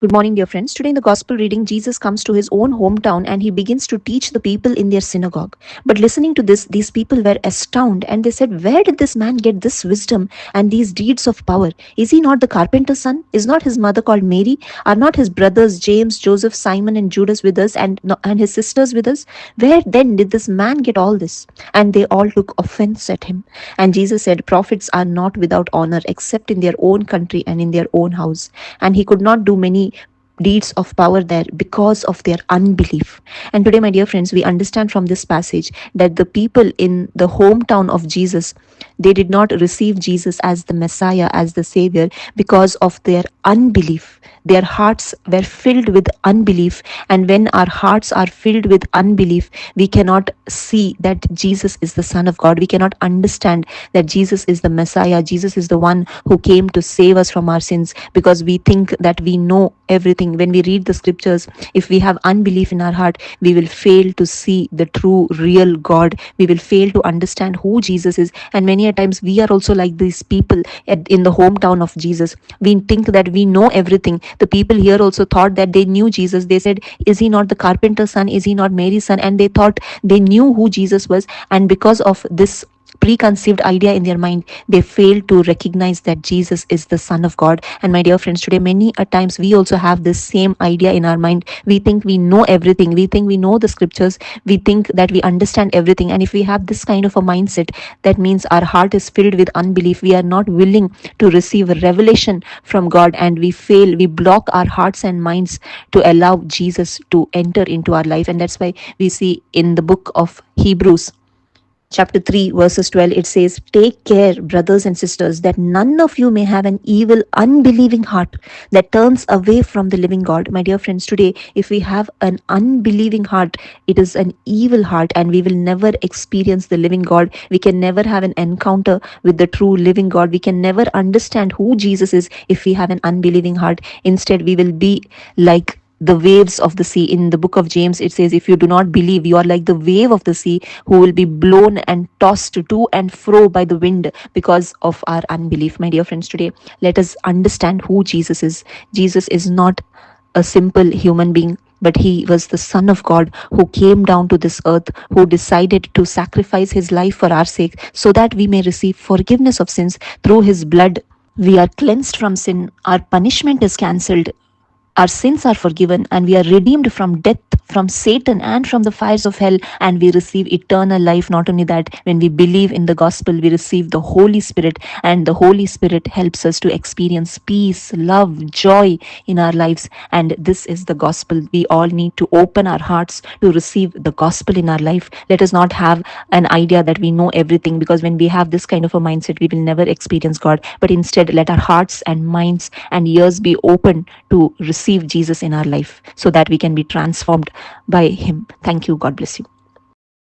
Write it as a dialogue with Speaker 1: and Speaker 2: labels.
Speaker 1: Good morning, dear friends. Today in the gospel reading, Jesus comes to his own hometown and he begins to teach the people in their synagogue. But listening to this, these people were astounded and they said, "Where did this man get this wisdom and these deeds of power? Is he not the carpenter's son? Is not his mother called Mary? Are not his brothers James, Joseph, Simon, and Judas with us and his sisters with us? Where then did this man get all this?" And they all took offense at him. And Jesus said, "Prophets are not without honor except in their own country and in their own house." And he could not do many deeds of power there because of their unbelief. And today, my dear friends, we understand from this passage that the people in the hometown of Jesus, they did not receive Jesus as the Messiah, as the Savior, because of their unbelief. Their hearts were filled with unbelief, and when our hearts are filled with unbelief, we cannot see that Jesus is the Son of God. We cannot understand that Jesus is the Messiah. Jesus is the one who came to save us from our sins, because we think that we know everything. When we read the scriptures, if we have unbelief in our heart, we will fail to see the true, real God. We will fail to understand who Jesus is. And many a times we are also like these people in the hometown of Jesus. We think that we know everything. The people here also thought that they knew Jesus. They said, "Is he not the carpenter's son? Is he not Mary's son?" And they thought they knew who Jesus was. And because of this preconceived idea in their mind, they fail to recognize that Jesus is the Son of God. And my dear friends, today many a times we also have this same idea in our mind. We think we know everything. We think we know the scriptures. We think that we understand everything. And if we have this kind of a mindset, that means our heart is filled with unbelief. We are not willing to receive a revelation from God, and we block our hearts and minds to allow Jesus to enter into our life. And that's why we see in the book of Hebrews chapter 3 verses 12, it says, "Take care, brothers and sisters, that none of you may have an evil unbelieving heart that turns away from the living God." My dear friends, today if we have an unbelieving heart, it is an evil heart, and we will never experience the living God. We can never have an encounter with the true living God. We can never understand who Jesus is if we have an unbelieving heart. Instead, we will be like the waves of the sea. In the book of James, it says, "If you do not believe, you are like the wave of the sea, who will be blown and tossed to and fro by the wind because of our unbelief." My dear friends, today let us understand who Jesus is. Jesus is not a simple human being, but he was the Son of God who came down to this earth, who decided to sacrifice his life for our sake, so that we may receive forgiveness of sins. Through his blood, we are cleansed from sin. Our punishment is cancelled. Our sins are forgiven, and we are redeemed from death, from Satan, and from the fires of hell, and we receive eternal life. Not only that, when we believe in the gospel, we receive the Holy Spirit, and the Holy Spirit helps us to experience peace, love, joy in our lives. And this is the gospel. We all need to open our hearts to receive the gospel in our life. Let us not have an idea that we know everything, because when we have this kind of a mindset, we will never experience God. But instead, let our hearts and minds and ears be open to receive Jesus in our life, so that we can be transformed by him. Thank you. God bless you.